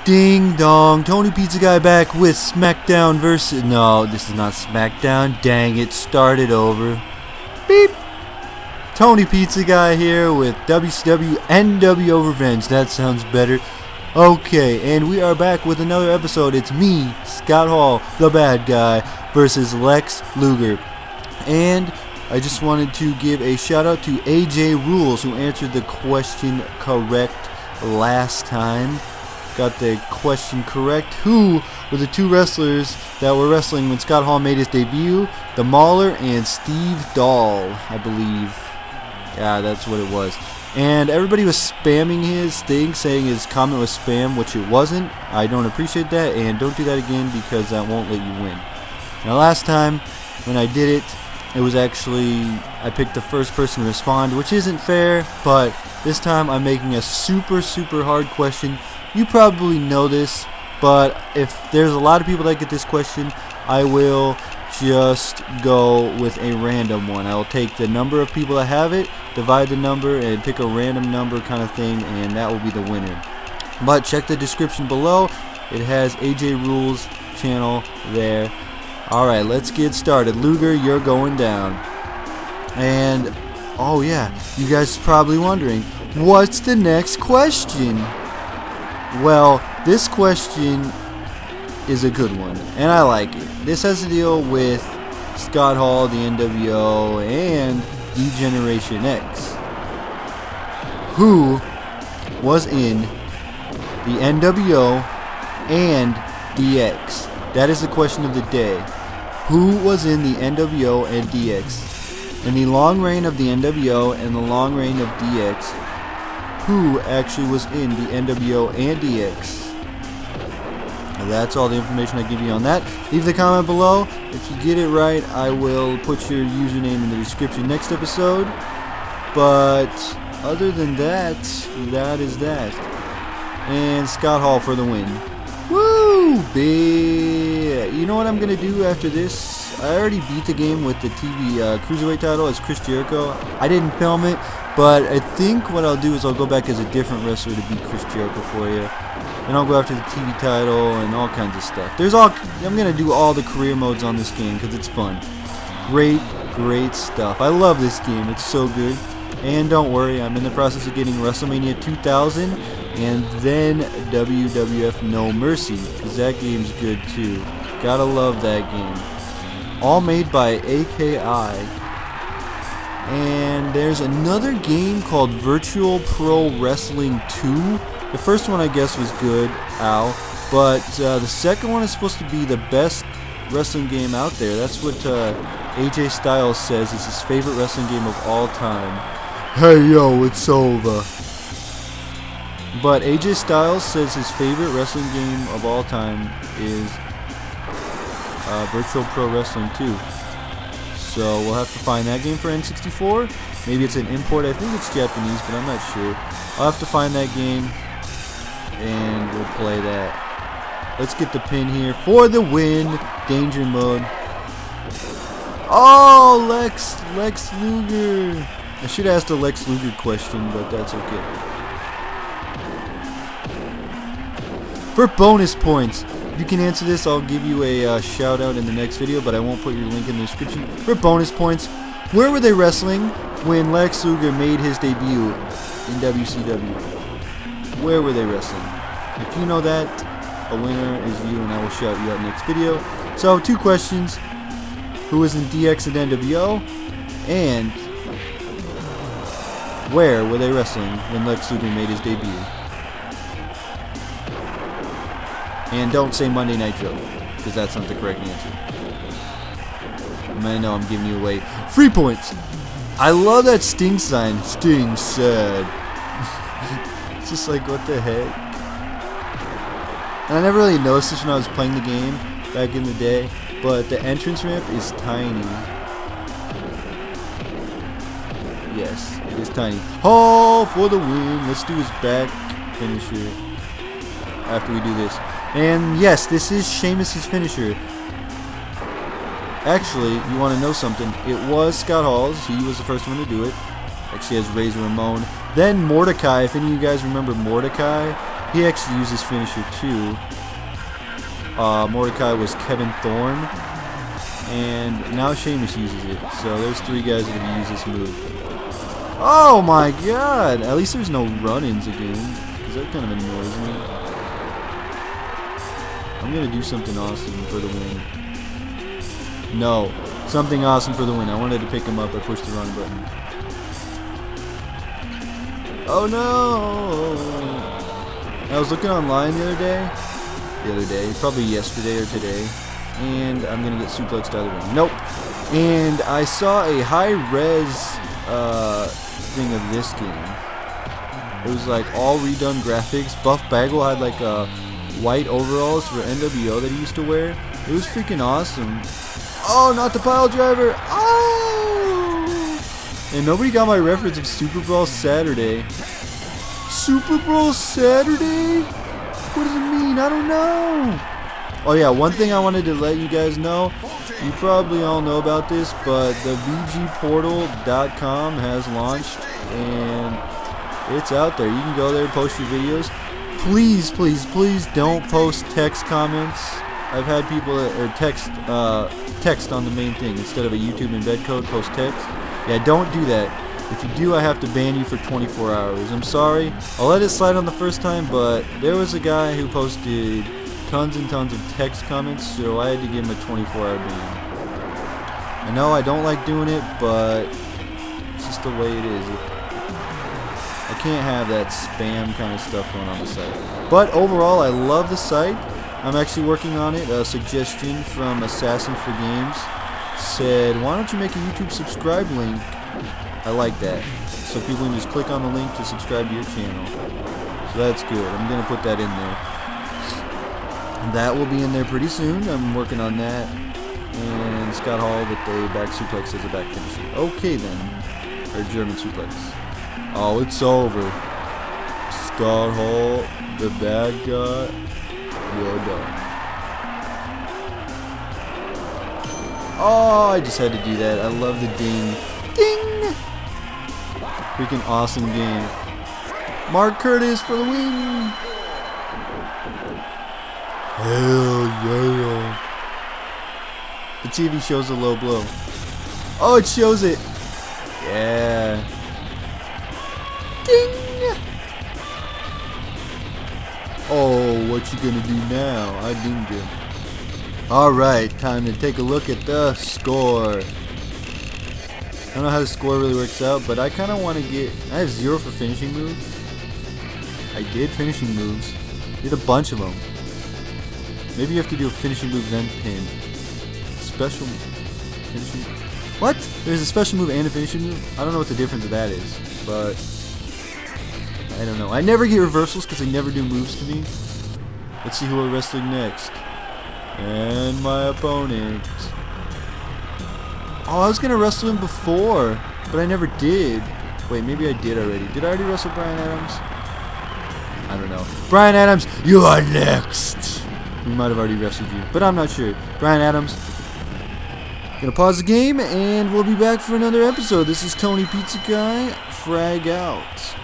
Ding dong, Tony Pizza Guy back with SmackDown versus... No, this is not SmackDown. Dang it, started over. Beep. Tony Pizza Guy here with WCW nWo Revenge. That sounds better. Okay, and we are back with another episode. It's me, Scott Hall, the bad guy, versus Lex Luger. And I just wanted to give a shout out to AJ Rules, who answered the question correct last time. Got the question correct. Who were the two wrestlers that were wrestling when Scott Hall made his debut? The Mauler and Steve Dahl, I believe. Yeah, that's what it was. And everybody was spamming his thing, saying his comment was spam, which it wasn't. I don't appreciate that, and don't do that again because that won't let you win. Now, last time when I did it, it was actually, I picked the first person to respond, which isn't fair, but this time I'm making a super hard question. You probably know this, but if there's a lot of people that get this question, I will just go with a random one. I will take the number of people that have it, divide the number, and pick a random number kind of thing, and that will be the winner. But check the description below. It has AJ Rules channel there. Alright, let's get started. Luger, you're going down. And, oh yeah, you guys are probably wondering, what's the next question? Well, this question is a good one, and I like it. This has to deal with Scott Hall, the nWo, and D-Generation X. Who was in the nWo and DX? That is the question of the day. Who was in the nWo and DX? In the long reign of the nWo and the long reign of DX, who actually was in the nWo and DX? And that's all the information I give you on that. Leave the comment below. If you get it right, I will put your username in the description next episode. But other than that, that is that. And Scott Hall for the win. Woo! Big. You know what I'm going to do after this? I already beat the game with the TV Cruiserweight title as Chris Jericho. I didn't film it, but I think what I'll do is I'll go back as a different wrestler to beat Chris Jericho for you. And I'll go after the TV title and all kinds of stuff. I'm going to do all the career modes on this game because it's fun. Great stuff. I love this game. It's so good. And don't worry, I'm in the process of getting WrestleMania 2000 and then WWF No Mercy, because that game's good too. Gotta love that game. All made by AKI. And there's another game called Virtual Pro Wrestling 2. The first one I guess was good, but the second one is supposed to be the best wrestling game out there. That's what AJ Styles says is his favorite wrestling game of all time. Hey yo, it's over. But AJ Styles says his favorite wrestling game of all time is Virtual Pro Wrestling 2. So we'll have to find that game for N64. Maybe it's an import. I think it's Japanese, but I'm not sure. I'll have to find that game, and we'll play that. Let's get the pin here for the win. Danger mode. Oh, Lex Luger. I should have asked a Lex Luger question, but that's okay. For bonus points, if you can answer this, I'll give you a shout out in the next video, but I won't put your link in the description. For bonus points, where were they wrestling when Lex Luger made his debut in WCW? Where were they wrestling? If you know that, a winner is you, and I will shout you out next video. So, two questions. Who was in DX and nWo? And where were they wrestling when Lex Luger made his debut? And don't say Monday Nitro, because that's not the correct answer. I know I'm giving you away free points. I love that Sting sign. Sting said. It's just like, what the heck? And I never really noticed this when I was playing the game back in the day, but the entrance ramp is tiny. Yes, it is tiny. Hall for the win. Let's do his back finisher after we do this. And yes, this is Sheamus's finisher. Actually, you want to know something? It was Scott Hall's. He was the first one to do it. Actually has Razor Ramon. Then Mordecai, if any of you guys remember Mordecai, He actually used his finisher too. Mordecai was Kevin Thorne, and now Sheamus uses it. So there's 3 guys that have used this move. Oh my god! At least there's no run-ins again, because that kind of annoys me. I'm gonna do something awesome for the win. No, something awesome for the win. I wanted to pick him up. I pushed the wrong button. Oh no! I was looking online the other day, probably yesterday or today, and I'm gonna get suplexed out of the ring. Nope. And I saw a high-res thing of this game. It was like all redone graphics. Buff Bagwell had like white overalls for nWo that he used to wear. It was freaking awesome. Oh, not the pile driver. Oh! And nobody got my reference of Super Brawl Saturday. Super Brawl Saturday? What does it mean? I don't know. Oh yeah, one thing I wanted to let you guys know. You probably all know about this, but the VGportal.com has launched, and it's out there. You can go there, post your videos. Please, please, please don't post text comments. I've had people or text on the main thing instead of a YouTube embed code. Post text. Yeah, don't do that. If you do, I have to ban you for 24 hours. I'm sorry. I'll let it slide on the first time, but there was a guy who posted tons and tons of text comments, so I had to give him a 24-hour ban. I know I don't like doing it, but it's just the way it is. I can't have that spam kind of stuff going on the site. But overall, I love the site. I'm actually working on it. A suggestion from Assassin for Games said, why don't you make a YouTube subscribe link? I like that. So people can just click on the link to subscribe to your channel. So that's good. I'm going to put that in there. That will be in there pretty soon. I'm working on that. And Scott Hall with the back suplex as a back finisher. Okay then. Or German suplex. Oh, it's over. Scott Hall, the bad guy. You're done. Oh, I just had to do that. I love the ding. Ding! Freaking awesome game. Mark Curtis for the win! Hell yeah. The TV shows a low blow. Oh, it shows it. Yeah. Ding! Oh, what you gonna do now? I dinged you. Alright, time to take a look at the score. I don't know how the score really works out, but I kind of want to get... I have 0 for finishing moves. I did finishing moves. Did a bunch of them. Maybe you have to do a finishing move then pin. Special finishing... What? There's a special move and a finishing move? I don't know what the difference of that is, but... I don't know. I never get reversals because they never do moves to me. Let's see who we're wrestling next. And my opponent. Oh, I was going to wrestle him before, but I never did. Wait, maybe I did already. Did I already wrestle Brian Adams? I don't know. Brian Adams, you are next. We might have already wrestled you, but I'm not sure. Brian Adams. Gonna pause the game, and we'll be back for another episode. This is Tony Pizza Guy. Frag out.